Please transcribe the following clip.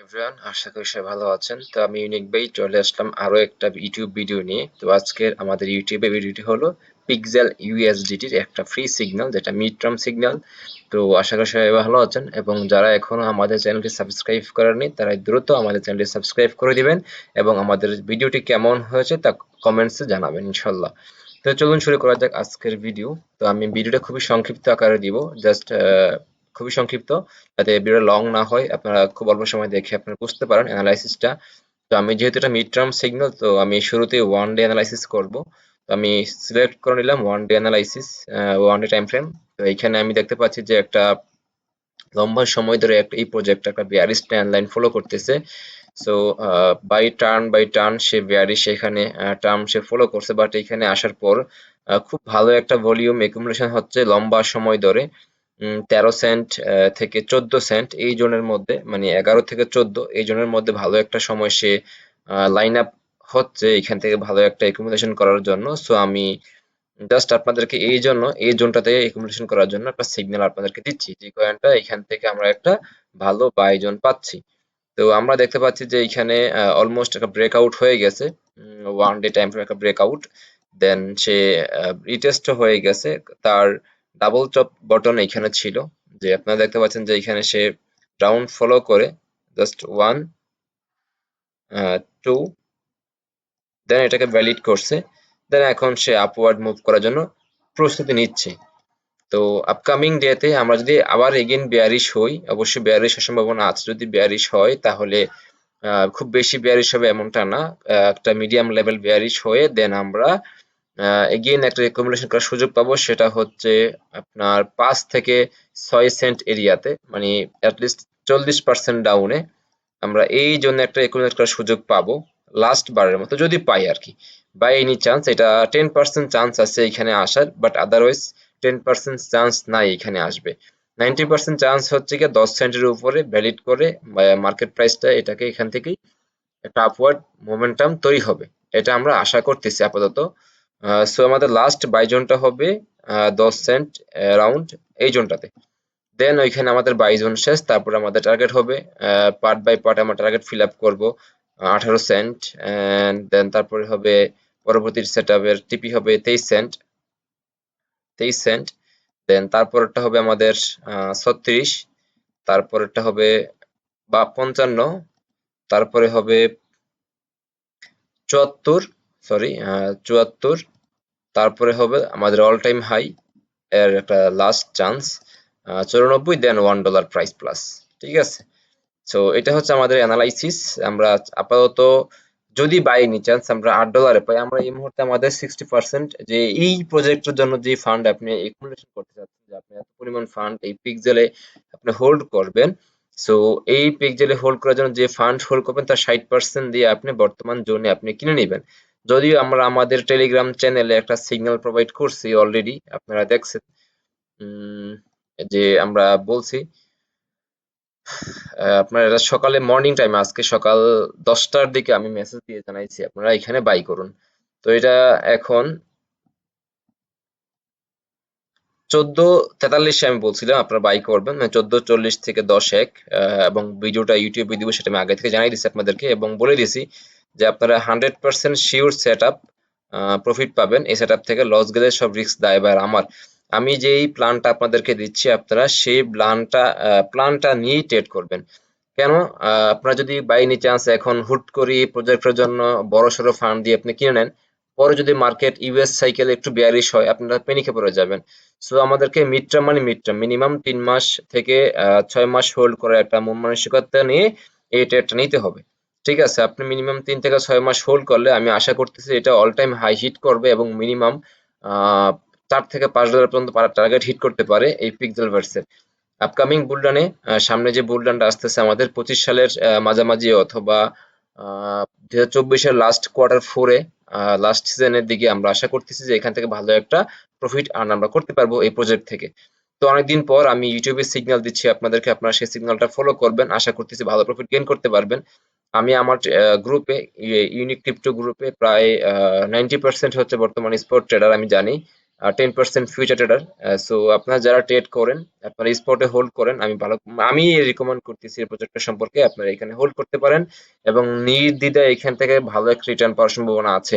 Everyone, আশা করি সবাই ভালো আছেন। তো আমি ইউনিক ভাই চলে আসলাম আরো একটা ইউটিউব ভিডিও নিয়ে। তো আজকের আমাদের ইউটিউবে ভিডিওটি হলো পিক্সেল ইউএসডিটির একটা ফ্রি সিগন্যাল, যেটা মিড টার্ম সিগন্যাল। তো আশা করি সবাই ভালো আছেন, এবং যারা এখনো আমাদের চ্যানেলটি সাবস্ক্রাইব করেননি তারা দ্রুত আমাদের চ্যানেলটি সাবস্ক্রাইব করে দিবেন, এবং আমাদের ভিডিওটি কেমন হয়েছে তা কমেন্টসে জানাবেন ইনশাল্লাহ। তো চলুন শুরু করা যাক আজকের ভিডিও। তো আমি ভিডিওটা খুবই সংক্ষিপ্ত আকারে দিব, জাস্ট খুবই সংক্ষিপ্ত, যাতে ভিডিওটা লং না হয়, আপনারা খুব অল্প সময় দেখে আপনারা বুঝতে পারেন অ্যানালাইসিসটা। তো আমি যেহেতু এটা মিড টার্ম সিগন্যাল, তো আমি শুরুতেই ওয়ান ডে অ্যানালাইসিস করব। তো আমি সিলেক্ট করে নিলাম one day analysis, one day time frame. তো এইখানে আমি দেখতে পাচ্ছি যে একটা লম্বা সময় ধরে একটা এই প্রজেক্ট একটা বেয়ারিশ ট্রেন্ড লাইন ফলো করতেছে। সো বাই টার্ন সে বেয়ারিশ এখানে টার্ম সে ফলো করছে, বাট এখানে আসার পর খুব ভালো একটা ভলিউম একুমুলেশন হচ্ছে লম্বা সময় ধরে। 13 সেন্ট থেকে 14 সেন্ট এই জোনের মধ্যে, মানে 11 থেকে 14 এই জোনের মধ্যে ভালো একটা সময় সে লাইন আপ হচ্ছে এখান থেকে ভালো একটা একুমুলেশন করার জন্য। সো আমি জাস্ট আপনাদেরকে এই জন্য এই জোনটাতে একুমুলেশন করার জন্য একটা সিগন্যাল আপনাদেরকে দিচ্ছি, যে কয়েনটা এখান থেকে আমরা একটা ভালো বাই জোন পাচ্ছি। তো আমরা দেখতে পাচ্ছি যে এখানে অলমোস্ট একটা ব্রেকআউট হয়ে গেছে, ওয়ান ডে টাইম ফ্রেম একটা ব্রেকআউট। দেন সে রিটেস্ট হয়ে গেছে। তার ডাবল টপ বটন এখানে ছিল, যে আপনারা দেখতে পাচ্ছেন যে এখানে সে রাউন্ড ফলো করে জাস্ট ওয়ান, টু, দেন এটাকে ভ্যালিড করছে। দেন এখন সে আপওয়ার্ড মুভ করার জন্য প্রস্তুতি নিচ্ছে। তো আপকামিং ডেতে আমরা যদি আবার এগেন বেয়ারিশ হই, অবশ্যই বেয়ারিশ হওয়ার সম্ভাবনা আছে। যদি বেয়ারিশ হয় তাহলে খুব বেশি বেয়ারিশ হবে এমনটা না, একটা মিডিয়াম লেভেল বেয়ারিশ হয়ে দেন আমরা এগেইন একটা রেকমেন্ডেশন করার সুযোগ পাবো। সেটা হচ্ছে আপনার 5 থেকে 6 সেন্ট এরিয়াতে, মানে অ্যাটলিস্ট 40% ডাউনে আমরা এই জন্য একটা রেকমেন্ড করার সুযোগ পাবো, লাস্ট বারের মতো যদি পাই আর কি। বাই এনি চান্স এটা 10% চান্স আছে এখানে আসার, বাট আদারওয়াইজ 10% চান্স নাই এখানে আসবে। 90% চান্স হচ্ছে কি 10 সেন্টের উপরে ভ্যালিড করে মার্কেট প্রাইসটা এটাকে এখান থেকেই একটা আপওয়ার্ড মোমেন্টাম তৈরি হবে, এটা আমরা আশা করতেছি আপাতত। সো আমাদের লাস্ট বাই জোনটা হবে 10 সেন্ট অ্যারাউন্ড এই জোনটাতে। দেন ওইখানে আমাদের বাই জোন শেষ, তারপর আমাদের টার্গেট হবে পার্ট বাই পার্ট আমরা টার্গেট ফিল আপ করবো 18 সেন্ট, অ্যান্ড দেন তারপরে হবে পরবর্তী সেট আপের টিপি হবে 23 সেন্ট, 23 সেন্ট। দেন তারপরটা হবে আমাদের 36, তারপরেরটা হবে 55, তারপরে হবে 74, সরি 74, তারপরে হবে আমাদের অল টাইম হাই এর একটা লাস্ট চান্স 94, দেন $1 প্রাইস প্লাস। ঠিক আছে, সো এটা হচ্ছে আমাদের অ্যানালাইসিস। আমরা আপাতত যদি বাই এনি চান্স আমরা $8 পাই, আমরা এই মুহূর্তে আমাদের 60% যে এই প্রজেক্টের জন্য যে ফান্ড আপনি একুমুলেশন করতে চাচ্ছেন, যে আপনি এত পরিমাণ ফান্ড এই পিক্সেলে আপনি হোল্ড করবেন। সো এই পিক্সেলে হোল্ড করার জন্য যে ফান্ড হোল্ড করবেন তার 60% দিয়ে আপনি বর্তমান জোনে আপনি কিনে নেবেন। যদিও আমরা আমাদের টেলিগ্রাম চ্যানেলে একটা সিগন্যাল প্রোভাইড করছি অলরেডি, আপনারা দেখছেন, যে আমরা বলছি আপনার এটা সকালে মর্নিং টাইমে, আজকে সকাল 10টার দিকে আমি মেসেজ দিয়ে জানাইছি আপনারা এখানে বাই করুন। তো এটা এখন 14:43 আমি বলছিলাম আপনারা বাই করবেন, মানে 14:40 থেকে 10:01। এবং ভিডিওটা ইউটিউবে দিব সেটা আমি আগে থেকে জানিয়ে দিচ্ছি আপনাদেরকে, এবং বলে দিছি যে আপনারা 100% শিওর সেট আপ প্রফিট পাবেন। এই সেট আপ থেকে লস গেলে সব রিস্ক দায়ভার আমার। আমি যেই প্ল্যানটা আপনাদেরকে দিচ্ছি আপনারা সেই প্ল্যানটা নিয়েই ট্রেড করবেন। কেন? আপনারা যদি বাই এনি চান্স এখন হুট করে প্রজেক্টের জন্য বড়সড় ফান্ড দিয়ে আপনি কিনে নেন, পরে যদি মার্কেট ইউএস সাইকেল একটু বেয়ারিশ হয় আপনারা প্যানিকে পড়ে যাবেন। সো আমাদেরকে মিড টার্ম মানে মিড টার্ম মিনিমাম 3 মাস থেকে 6 মাস হোল্ড করার একটা মন মানসিকতা নিয়ে এই ট্রেডটা নিতে হবে। ঠিক আছে, আপনি মিনিমাম 3 থেকে 6 মাস হোল্ড করলে আমি আশা করতেছি এটা অল টাইম হাই হিট করবে, এবং মিনিমাম $4 থেকে $5 পর্যন্ত টার্গেট হিট করতে পারে এই পিক্সেল ভার্সের আপকামিং বুলরানে। সামনে যে বুলরানটা আসতেছে আমাদের 25 সালের মাঝামাঝি, অথবা 2024-এর লাস্ট কোয়ার্টার 4-এ, লাস্ট সিজনের দিকে আমরা আশা করতেছি যে এখান থেকে ভালো একটা প্রফিট আর্ন আমরা করতে পারবো এই প্রজেক্ট থেকে। তো অনেকদিন পর আমি ইউটিউবে সিগন্যাল দিচ্ছি আপনাদেরকে, আপনারা সেই সিগন্যালটা ফলো করবেন, আশা করতেছি ভালো প্রফিট গেইন করতে পারবেন। আমি আমার গ্রুপে, ইউনিক ক্রিপ্টো গ্রুপে প্রায় 90% হচ্ছে বর্তমানে স্পট ট্রেডার আমি জানি। 10% ফিউচার ট্রেডার। সো আপনারা যারা ট্রেড করেন, আপনারা স্পটে হোল্ড করেন, আমি রিকমেন্ড করতেছি এই প্রজেক্টটা সম্পর্কে। আপনারা এখানে হোল্ড করতে পারেন এবং নির্দ্বিধায় এখান থেকে ভালো একটা রিটার্ন পাওয়ার সম্ভাবনা আছে।